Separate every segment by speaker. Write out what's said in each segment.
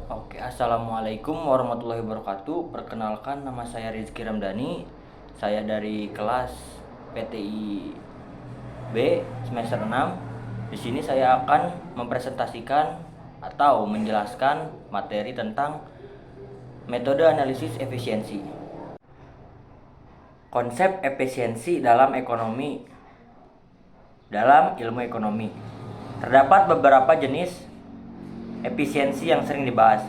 Speaker 1: Oke, assalamualaikum warahmatullahi wabarakatuh. Perkenalkan, nama saya Rizky Ramdhani. Saya dari kelas PTI B semester 6. Di sini saya akan mempresentasikan atau menjelaskan materi tentang metode analisis efisiensi. Konsep efisiensi dalam ilmu ekonomi. Terdapat beberapa jenis efisiensi yang sering dibahas,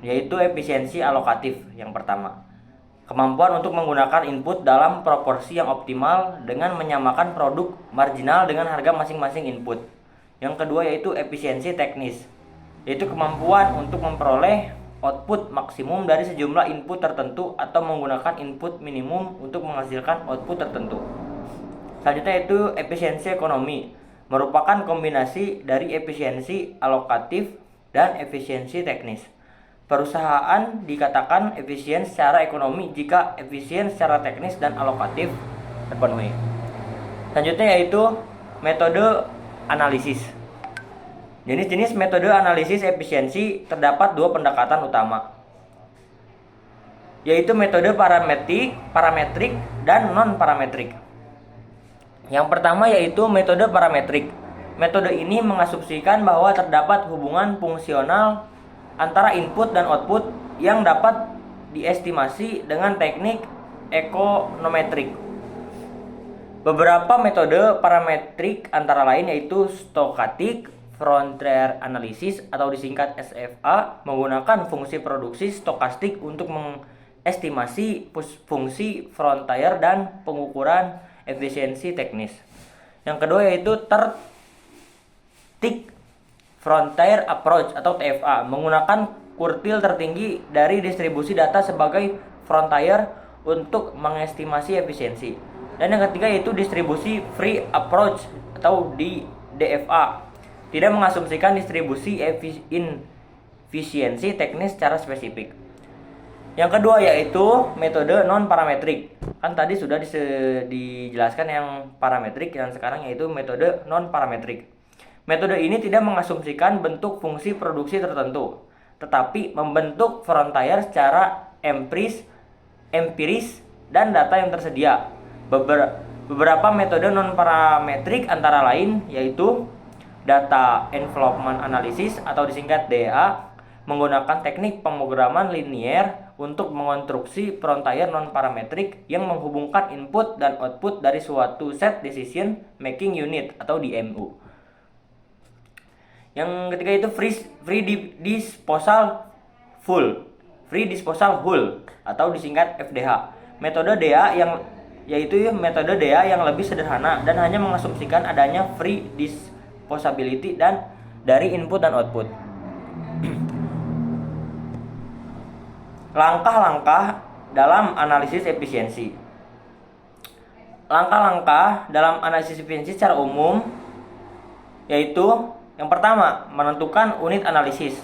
Speaker 1: yaitu efisiensi alokatif. Yang pertama, kemampuan untuk menggunakan input dalam proporsi yang optimal dengan menyamakan produk marginal dengan harga masing-masing input. Yang kedua yaitu efisiensi teknis, yaitu kemampuan untuk memperoleh output maksimum dari sejumlah input tertentu atau menggunakan input minimum untuk menghasilkan output tertentu. Selanjutnya yaitu efisiensi ekonomi, merupakan kombinasi dari efisiensi alokatif dan efisiensi teknis. Perusahaan dikatakan efisien secara ekonomi jika efisien secara teknis dan alokatif terpenuhi. Selanjutnya yaitu metode analisis. Jenis-jenis metode analisis efisiensi terdapat dua pendekatan utama, yaitu metode parametrik dan non-parametrik. Yang pertama yaitu metode parametrik. Metode ini mengasumsikan bahwa terdapat hubungan fungsional antara input dan output yang dapat diestimasi dengan teknik ekonometrik. Beberapa metode parametrik antara lain yaitu stochastic frontier analysis atau disingkat SFA, menggunakan fungsi produksi stokastik untuk mengestimasi fungsi frontier dan pengukuran efisiensi teknis. Yang kedua yaitu Thick Frontier Approach atau TFA, menggunakan kuartil tertinggi dari distribusi data sebagai frontier untuk mengestimasi efisiensi. Dan yang ketiga yaitu distribusi Free Approach atau DFA, tidak mengasumsikan distribusi efisiensi teknis secara spesifik. Yang kedua yaitu metode non-parametrik. Kan tadi sudah dijelaskan yang parametrik, yang sekarang yaitu metode non-parametrik. Metode ini tidak mengasumsikan bentuk fungsi produksi tertentu, tetapi membentuk frontier secara empiris dan data yang tersedia. Beberapa metode non-parametrik antara lain yaitu Data Envelopment Analysis atau disingkat DEA, menggunakan teknik pemrograman linier untuk mengonstruksi frontier non-parametrik yang menghubungkan input dan output dari suatu set decision making unit atau DMU. Yang ketiga itu free disposal whole atau disingkat FDH. Metode DEA metode DEA yang lebih sederhana dan hanya mengasumsikan adanya free disposability dan dari input dan output. Langkah-langkah dalam analisis efisiensi. Langkah-langkah dalam analisis efisiensi secara umum yaitu yang pertama, menentukan unit analisis,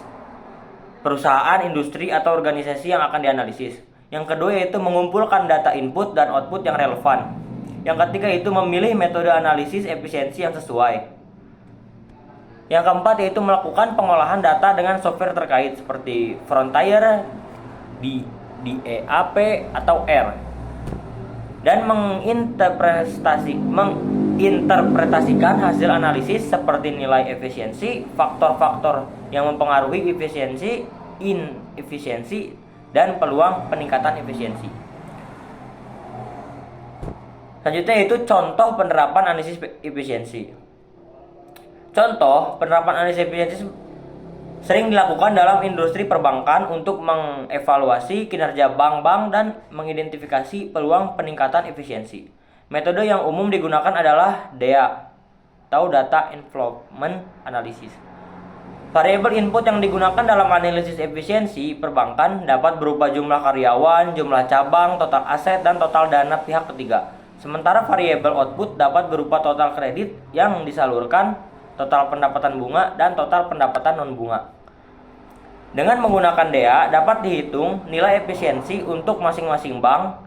Speaker 1: perusahaan, industri, atau organisasi yang akan dianalisis. Yang kedua yaitu mengumpulkan data input dan output yang relevan. Yang ketiga yaitu memilih metode analisis efisiensi yang sesuai. Yang keempat yaitu melakukan pengolahan data dengan software terkait seperti Frontier, DEAP atau R, dan menginterpretasikan hasil analisis seperti nilai efisiensi, faktor-faktor yang mempengaruhi efisiensi, inefisiensi, dan peluang peningkatan efisiensi. Selanjutnya yaitu contoh penerapan analisis efisiensi. Contoh penerapan analisis efisiensi sering dilakukan dalam industri perbankan untuk mengevaluasi kinerja bank-bank dan mengidentifikasi peluang peningkatan efisiensi. Metode yang umum digunakan adalah DEA atau Data Envelopment Analysis. Variabel input yang digunakan dalam analisis efisiensi perbankan dapat berupa jumlah karyawan, jumlah cabang, total aset, dan total dana pihak ketiga. Sementara variabel output dapat berupa total kredit yang disalurkan, total pendapatan bunga, dan total pendapatan non-bunga. Dengan menggunakan DEA dapat dihitung nilai efisiensi untuk masing-masing bank.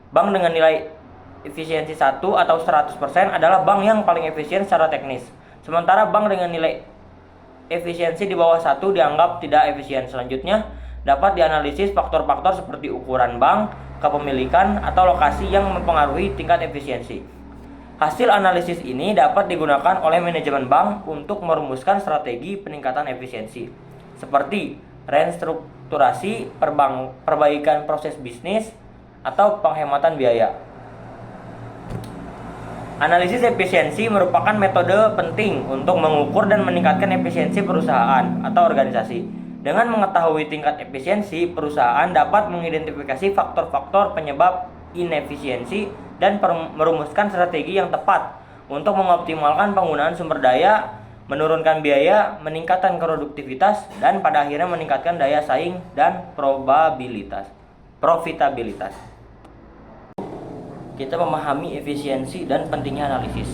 Speaker 1: Bank dengan nilai efisiensi 1 atau 100% adalah bank yang paling efisien secara teknis. Sementara bank dengan nilai efisiensi di bawah 1 dianggap tidak efisien. Selanjutnya, dapat dianalisis faktor-faktor seperti ukuran bank, kepemilikan, atau lokasi yang mempengaruhi tingkat efisiensi. Hasil analisis ini dapat digunakan oleh manajemen bank untuk merumuskan strategi peningkatan efisiensi, seperti restrukturasi, perbaikan proses bisnis, atau penghematan biaya. Analisis efisiensi merupakan metode penting untuk mengukur dan meningkatkan efisiensi perusahaan atau organisasi. Dengan mengetahui tingkat efisiensi, perusahaan dapat mengidentifikasi faktor-faktor penyebab inefisiensi dan merumuskan strategi yang tepat untuk mengoptimalkan penggunaan sumber daya, menurunkan biaya, meningkatkan produktivitas, dan pada akhirnya meningkatkan daya saing dan profitabilitas. Kita memahami efisiensi dan pentingnya analisis.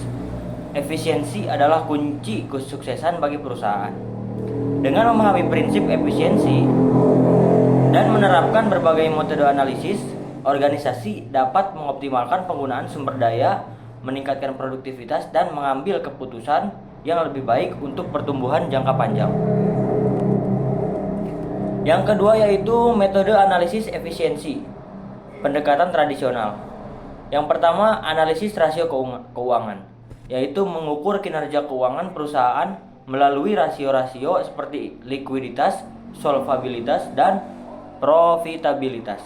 Speaker 1: Efisiensi adalah kunci kesuksesan bagi perusahaan. Dengan memahami prinsip efisiensi dan menerapkan berbagai metode analisis, organisasi dapat mengoptimalkan penggunaan sumber daya, meningkatkan produktivitas, dan mengambil keputusan yang lebih baik untuk pertumbuhan jangka panjang. Yang kedua yaitu metode analisis efisiensi, pendekatan tradisional. Yang pertama, analisis rasio keuangan, yaitu mengukur kinerja keuangan perusahaan melalui rasio-rasio seperti likuiditas, solvabilitas, dan profitabilitas.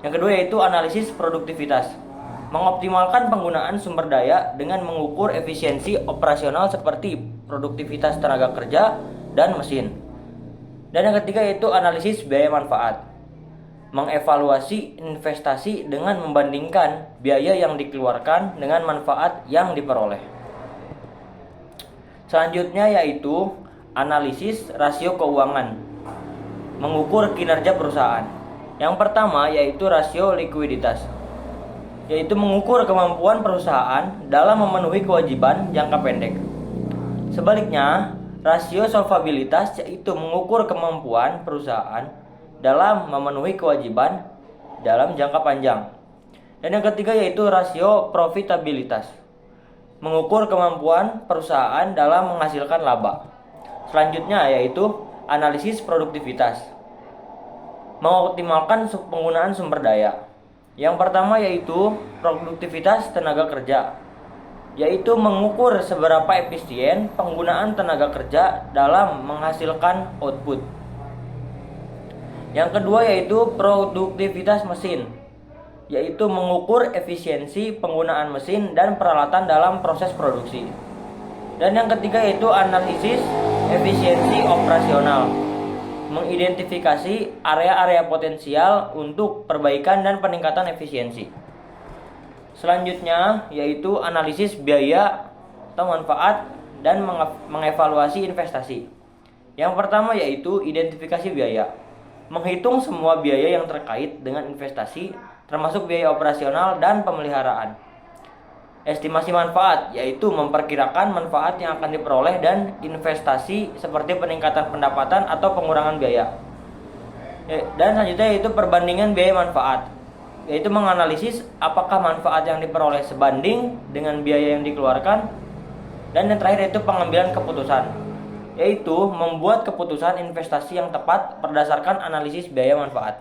Speaker 1: Yang kedua yaitu analisis produktivitas, mengoptimalkan penggunaan sumber daya dengan mengukur efisiensi operasional seperti produktivitas tenaga kerja dan mesin. Dan yang ketiga yaitu analisis biaya manfaat, mengevaluasi investasi dengan membandingkan biaya yang dikeluarkan dengan manfaat yang diperoleh. Selanjutnya yaitu analisis rasio keuangan, mengukur kinerja perusahaan. Yang pertama yaitu rasio likuiditas, yaitu mengukur kemampuan perusahaan dalam memenuhi kewajiban jangka pendek. Sebaliknya, rasio solvabilitas yaitu mengukur kemampuan perusahaan dalam memenuhi kewajiban dalam jangka panjang. Dan yang ketiga yaitu rasio profitabilitas, mengukur kemampuan perusahaan dalam menghasilkan laba. Selanjutnya yaitu analisis produktivitas, mengoptimalkan penggunaan sumber daya. Yang pertama yaitu produktivitas tenaga kerja, yaitu mengukur seberapa efisien penggunaan tenaga kerja dalam menghasilkan output. Yang kedua yaitu produktivitas mesin, yaitu mengukur efisiensi penggunaan mesin dan peralatan dalam proses produksi. Dan yang ketiga yaitu analisis efisiensi operasional, mengidentifikasi area-area potensial untuk perbaikan dan peningkatan efisiensi. Selanjutnya yaitu analisis biaya atau manfaat dan mengevaluasi investasi. Yang pertama yaitu identifikasi biaya, menghitung semua biaya yang terkait dengan investasi termasuk biaya operasional dan pemeliharaan. Estimasi manfaat yaitu memperkirakan manfaat yang akan diperoleh dan investasi seperti peningkatan pendapatan atau pengurangan biaya. Dan selanjutnya yaitu perbandingan biaya manfaat, yaitu menganalisis apakah manfaat yang diperoleh sebanding dengan biaya yang dikeluarkan. Dan yang terakhir yaitu pengambilan keputusan, yaitu membuat keputusan investasi yang tepat berdasarkan analisis biaya manfaat.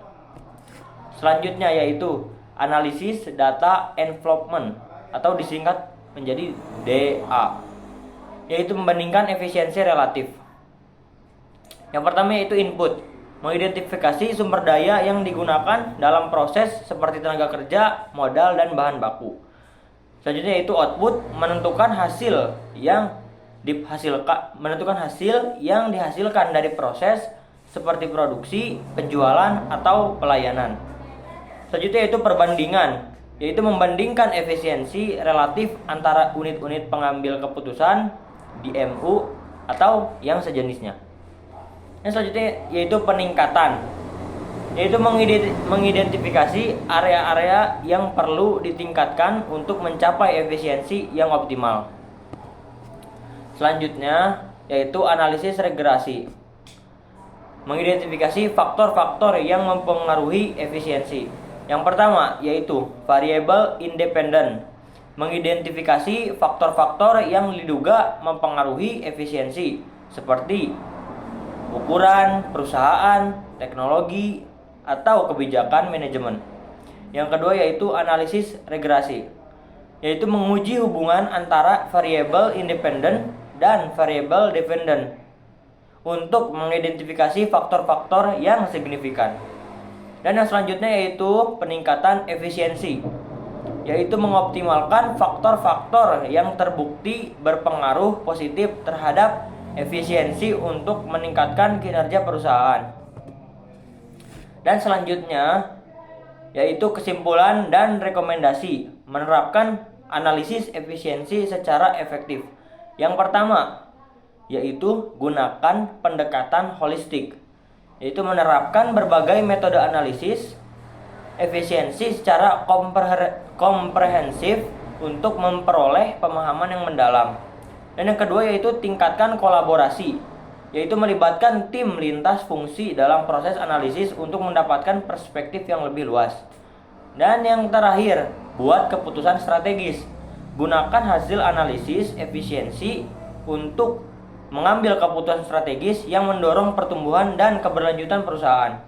Speaker 1: Selanjutnya yaitu analisis data envelopment atau disingkat menjadi DA, yaitu membandingkan efisiensi relatif. Yang pertama yaitu input, mengidentifikasi sumber daya yang digunakan dalam proses seperti tenaga kerja, modal, dan bahan baku. Selanjutnya yaitu output, menentukan hasil yang dihasilkan dari proses seperti produksi, penjualan, atau pelayanan. Selanjutnya yaitu perbandingan, yaitu membandingkan efisiensi relatif antara unit-unit pengambil keputusan, DMU, atau yang sejenisnya. Yang selanjutnya yaitu peningkatan, yaitu mengidentifikasi area-area yang perlu ditingkatkan untuk mencapai efisiensi yang optimal. Selanjutnya yaitu analisis regresi, mengidentifikasi faktor-faktor yang mempengaruhi efisiensi. Yang pertama yaitu variabel independen, mengidentifikasi faktor-faktor yang diduga mempengaruhi efisiensi seperti ukuran, perusahaan, teknologi, atau kebijakan manajemen. Yang kedua yaitu analisis regresi, yaitu menguji hubungan antara variabel independen dan variabel dependent untuk mengidentifikasi faktor-faktor yang signifikan. Dan yang selanjutnya yaitu peningkatan efisiensi, yaitu mengoptimalkan faktor-faktor yang terbukti berpengaruh positif terhadap efisiensi untuk meningkatkan kinerja perusahaan. Dan selanjutnya yaitu kesimpulan dan rekomendasi, menerapkan analisis efisiensi secara efektif. Yang pertama yaitu gunakan pendekatan holistik, yaitu menerapkan berbagai metode analisis efisiensi secara komprehensif untuk memperoleh pemahaman yang mendalam. Dan yang kedua yaitu tingkatkan kolaborasi, yaitu melibatkan tim lintas fungsi dalam proses analisis untuk mendapatkan perspektif yang lebih luas. Dan yang terakhir, buat keputusan strategis. Gunakan hasil analisis efisiensi untuk mengambil keputusan strategis yang mendorong pertumbuhan dan keberlanjutan perusahaan.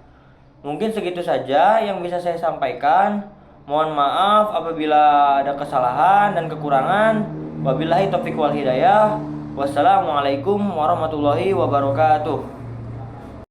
Speaker 1: Mungkin segitu saja yang bisa saya sampaikan. Mohon maaf apabila ada kesalahan dan kekurangan. Wabillahi taufiq wal hidayah. Wassalamualaikum warahmatullahi wabarakatuh.